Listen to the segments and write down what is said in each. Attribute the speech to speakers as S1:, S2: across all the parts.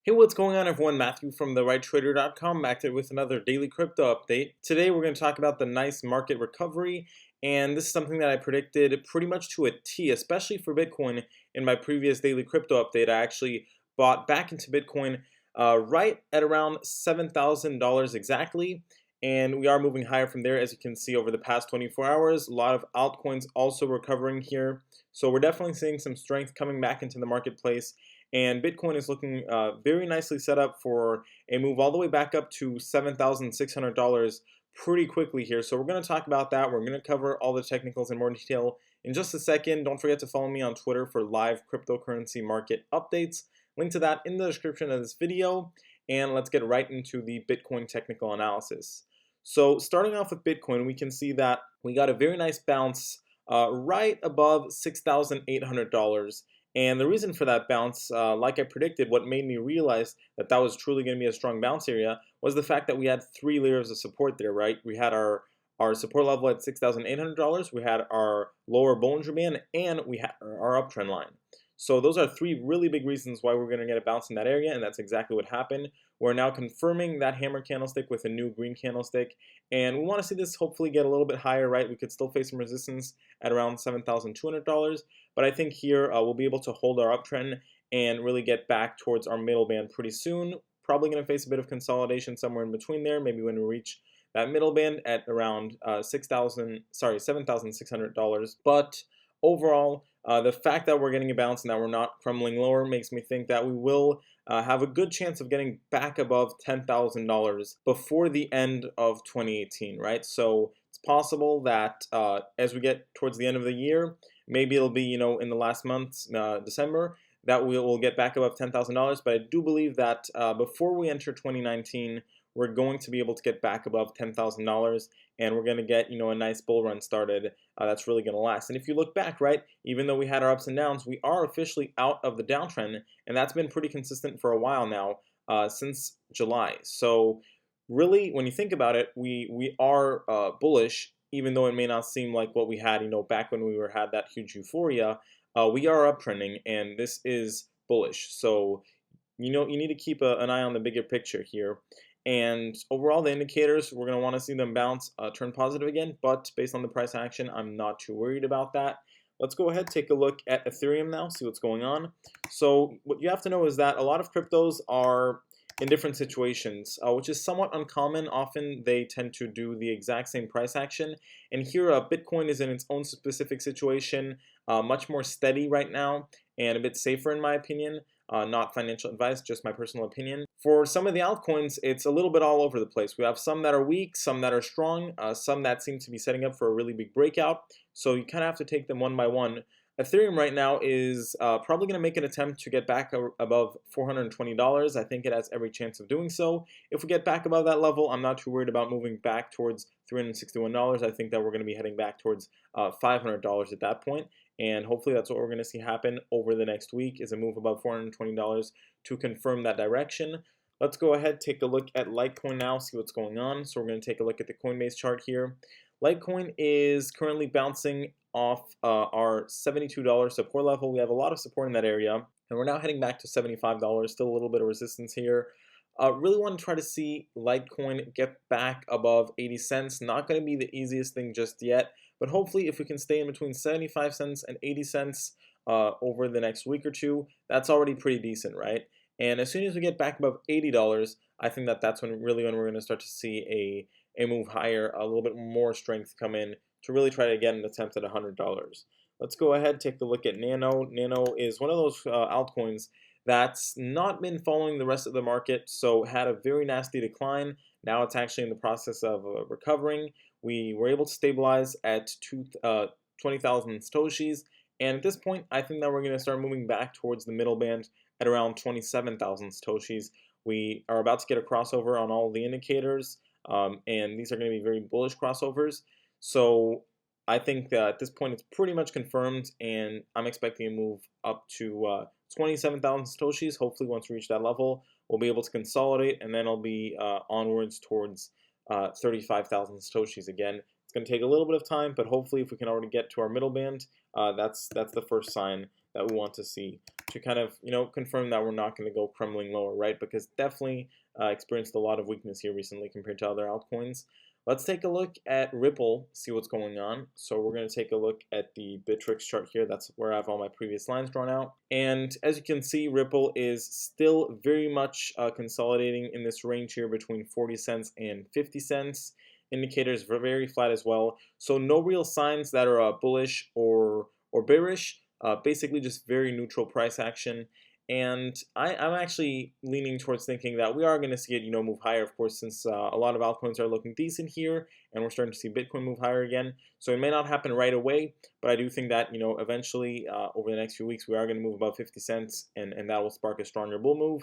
S1: Hey, what's going on, everyone? Matthew from therighttrader.com back with another daily crypto update. Today, we're going to talk about the nice market recovery, and this is something that I predicted pretty much to a T, especially for Bitcoin. In my previous daily crypto update, I actually bought back into Bitcoin right at around $7,000 exactly, and we are moving higher from there, as you can see over the past 24 hours. A lot of altcoins also recovering here, so we're definitely seeing some strength coming back into the marketplace. And Bitcoin is looking very nicely set up for a move all the way back up to $7,600 pretty quickly here. So we're going to talk about that. We're going to cover all the technicals in more detail in just a second. Don't forget to follow me on Twitter for live cryptocurrency market updates. Link to that in the description of this video. And let's get right into the Bitcoin technical analysis. So starting off with Bitcoin, we can see that we got a very nice bounce right above $6,800. And the reason for that bounce, like I predicted, what made me realize that that was truly going to be a strong bounce area was the fact that we had three layers of support there, right? We had our support level at $6,800, we had our lower Bollinger Band, and we had our uptrend line. So those are three really big reasons why we're going to get a bounce in that area, and that's exactly what happened. We're now confirming that hammer candlestick with a new green candlestick, and we want to see this hopefully get a little bit higher, right? We could still face some resistance at around $7,200, but I think here we'll be able to hold our uptrend and really get back towards our middle band pretty soon. Probably going to face a bit of consolidation somewhere in between there, maybe when we reach that middle band at around $7,600. But overall, the fact that we're getting a bounce and that we're not crumbling lower makes me think that we will have a good chance of getting back above $10,000 before the end of 2018, right? So it's possible that as we get towards the end of the year, maybe it'll be, in the last month, December, that we'll get back above $10,000. But I do believe that before we enter 2019, we're going to be able to get back above $10,000, and we're going to get, a nice bull run started that's really going to last. And if you look back, right, even though we had our ups and downs, we are officially out of the downtrend, and that's been pretty consistent for a while now, since July. So really, when you think about it, we are bullish, even though it may not seem like what we had, back when we had that huge euphoria. We are uptrending, and this is bullish. So, you need to keep an eye on the bigger picture here. And overall, the indicators, we're going to want to see them bounce, turn positive again. But based on the price action, I'm not too worried about that. Let's go ahead, take a look at Ethereum now, see what's going on. So what you have to know is that a lot of cryptos are in different situations, which is somewhat uncommon. Often they tend to do the exact same price action. And here, Bitcoin is in its own specific situation, much more steady right now and a bit safer in my opinion. Not financial advice, just my personal opinion. For some of the altcoins, it's a little bit all over the place. We have some that are weak, some that are strong, some that seem to be setting up for a really big breakout. So you kind of have to take them one by one. Ethereum right now is probably going to make an attempt to get back above $420. I think it has every chance of doing so. If we get back above that level, I'm not too worried about moving back towards $361. I think that we're going to be heading back towards $500 at that point. And hopefully that's what we're going to see happen over the next week, is a move above $420 to confirm that direction. Let's go ahead, take a look at Litecoin now, see what's going on. So we're going to take a look at the Coinbase chart here. Litecoin is currently bouncing off our $72 support level. We have a lot of support in that area, and we're now heading back to $75. Still a little bit of resistance here. Really want to try to see Litecoin get back above 80 cents. Not going to be the easiest thing just yet, but hopefully if we can stay in between 75 cents and 80 cents over the next week or two, that's already pretty decent, right? And as soon as we get back above $80, I think that that's when we're going to start to see a move higher, a little bit more strength come in to really try to get an attempt at $100. Let's go ahead, take a look at Nano. Nano is one of those altcoins that's not been following the rest of the market, so had a very nasty decline. Now it's actually in the process of recovering. We were able to stabilize at 20,000 Satoshis, and at this point, I think that we're going to start moving back towards the middle band at around 27,000 Satoshis. We are about to get a crossover on all the indicators, and these are going to be very bullish crossovers. So I think that at this point it's pretty much confirmed, and I'm expecting a move up to 27,000 Satoshis. Hopefully once we reach that level, we'll be able to consolidate, and then I'll be onwards towards 35,000 Satoshis again. It's going to take a little bit of time, but hopefully if we can already get to our middle band, that's the first sign that we want to see to kind of, confirm that we're not going to go crumbling lower, right? Because definitely experienced a lot of weakness here recently compared to other altcoins. Let's take a look at Ripple, see what's going on. So we're going to take a look at the Bittrex chart here. That's where I have all my previous lines drawn out. And as you can see, Ripple is still very much consolidating in this range here between 40 cents and 50 cents. Indicators are very flat as well. So no real signs that are bullish or bearish. Basically just very neutral price action. And I'm actually leaning towards thinking that we are going to see it, move higher, of course, since a lot of altcoins are looking decent here, and we're starting to see Bitcoin move higher again. So it may not happen right away, but I do think that, eventually over the next few weeks, we are going to move above 50 cents, and that will spark a stronger bull move.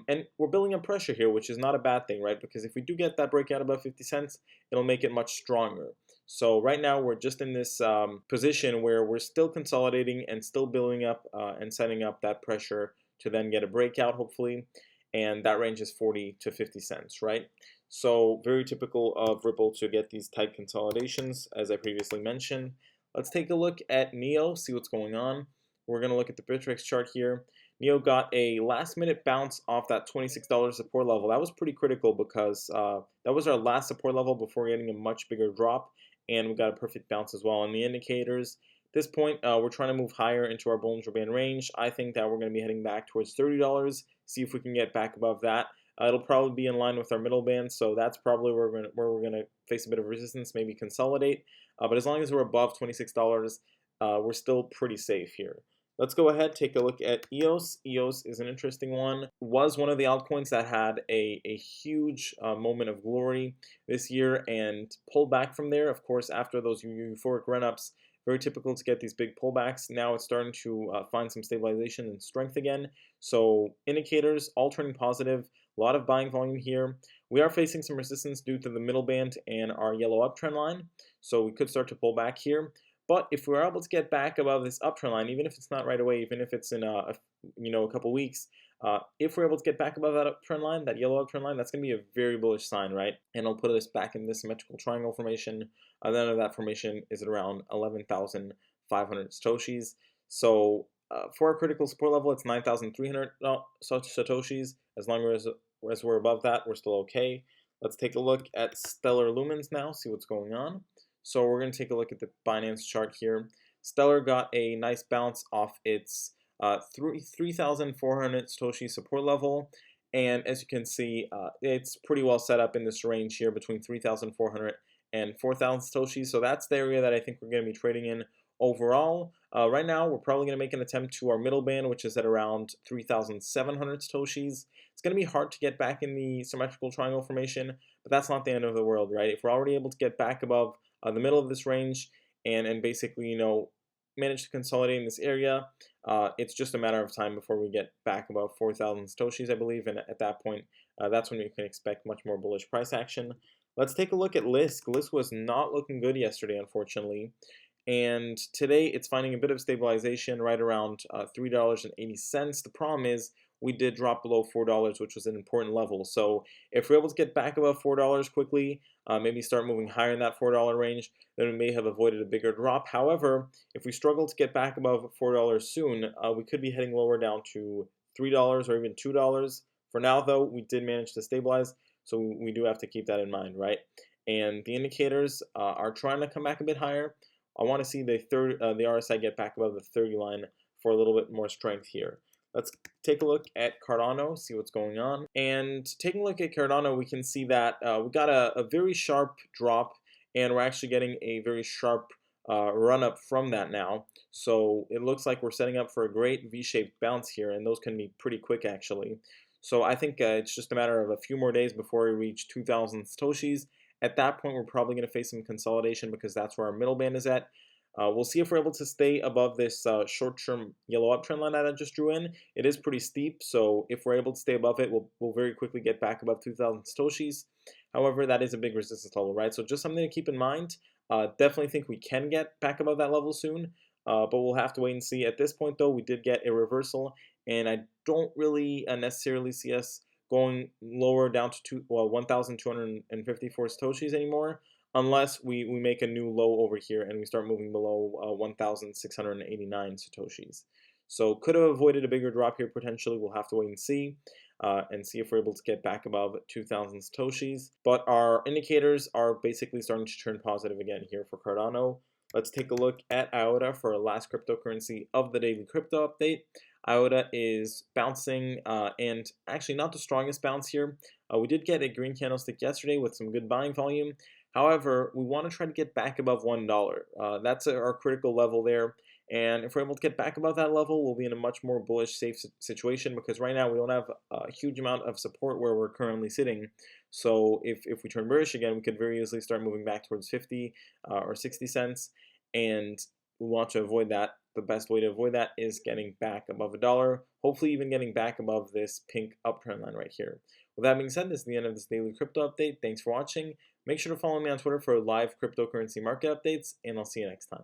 S1: And we're building up pressure here, which is not a bad thing, right? Because if we do get that breakout above 50 cents, it'll make it much stronger. So right now we're just in this position where we're still consolidating and still building up and setting up that pressure to then get a breakout, hopefully. And that range is 40 to 50 cents, right? So very typical of Ripple to get these tight consolidations, as I previously mentioned. Let's take a look at Neo, see what's going on. We're going to look at the Bittrex chart here. Neo got a last-minute bounce off that $26 support level. That was pretty critical because that was our last support level before getting a much bigger drop, and we got a perfect bounce as well. On the indicators, at this point, we're trying to move higher into our Bollinger Band range. I think that we're going to be heading back towards $30, see if we can get back above that. It'll probably be in line with our middle band, so that's probably where we're going to face a bit of resistance, maybe consolidate. But as long as we're above $26, we're still pretty safe here. Let's go ahead, take a look at EOS. EOS is an interesting one. Was one of the altcoins that had a huge moment of glory this year and pulled back from there. Of course, after those euphoric run-ups, very typical to get these big pullbacks. Now it's starting to find some stabilization and strength again. So indicators all turning positive. A lot of buying volume here. We are facing some resistance due to the middle band and our yellow uptrend line. So we could start to pull back here. But if we're able to get back above this uptrend line, even if it's not right away, even if it's in a couple weeks, if we're able to get back above that uptrend line, that yellow uptrend line, that's going to be a very bullish sign, right? And it'll put us back in this symmetrical triangle formation. The end of that formation is at around 11,500 satoshis. So for our critical support level, it's 9,300 satoshis. As long as we're above that, we're still okay. Let's take a look at Stellar Lumens now, see what's going on. So we're going to take a look at the Binance chart here. Stellar got a nice bounce off its 3,400 Satoshi support level. And as you can see, it's pretty well set up in this range here between 3,400 and 4,000 Satoshi. So that's the area that I think we're going to be trading in overall. Right now, we're probably going to make an attempt to our middle band, which is at around 3,700 Satoshis. It's going to be hard to get back in the symmetrical triangle formation, but that's not the end of the world, right? If we're already able to get back above the middle of this range and basically, manage to consolidate in this area, it's just a matter of time before we get back above 4,000 Satoshis, I believe, and at that point, that's when we can expect much more bullish price action. Let's take a look at Lisk. Lisk was not looking good yesterday, unfortunately. And today it's finding a bit of stabilization right around $3.80. The problem is we did drop below $4, which was an important level. So if we're able to get back above $4 quickly, maybe start moving higher in that $4 range, then we may have avoided a bigger drop. However, if we struggle to get back above $4 soon, we could be heading lower down to $3 or even $2. For now, though, we did manage to stabilize, so we do have to keep that in mind, right? And the indicators are trying to come back a bit higher. I want to see the RSI get back above the 30 line for a little bit more strength here. Let's take a look at Cardano, see what's going on. And taking a look at Cardano, we can see that we got a very sharp drop, and we're actually getting a very sharp run up from that now. So it looks like we're setting up for a great V-shaped bounce here, and those can be pretty quick actually. So I think it's just a matter of a few more days before we reach 2,000 Satoshis. At that point, we're probably going to face some consolidation because that's where our middle band is at. We'll see if we're able to stay above this short-term yellow uptrend line that I just drew in. It is pretty steep, so if we're able to stay above it, we'll very quickly get back above 2,000 Satoshis. However, that is a big resistance level, right? So just something to keep in mind. Definitely think we can get back above that level soon, but we'll have to wait and see. At this point, though, we did get a reversal, and I don't really necessarily see us going lower down to 1,254 Satoshis anymore, unless we make a new low over here and we start moving below 1,689 Satoshis. So could have avoided a bigger drop here potentially. We'll have to wait and see if we're able to get back above 2,000 satoshis. But our indicators are basically starting to turn positive again here for Cardano. Let's take a look at IOTA for our last cryptocurrency of the daily crypto update. IOTA is bouncing and actually not the strongest bounce here. We did get a green candlestick yesterday with some good buying volume. However, we want to try to get back above $1. That's our critical level there. And if we're able to get back above that level, we'll be in a much more bullish, safe situation, because right now we don't have a huge amount of support where we're currently sitting. So if we turn bearish again, we could very easily start moving back towards 50 or 60 cents. And we want to avoid that. The best way to avoid that is getting back above $1, hopefully even getting back above this pink uptrend line right here. With that being said, this is the end of this daily crypto update. Thanks for watching. Make sure to follow me on Twitter for live cryptocurrency market updates, and I'll see you next time.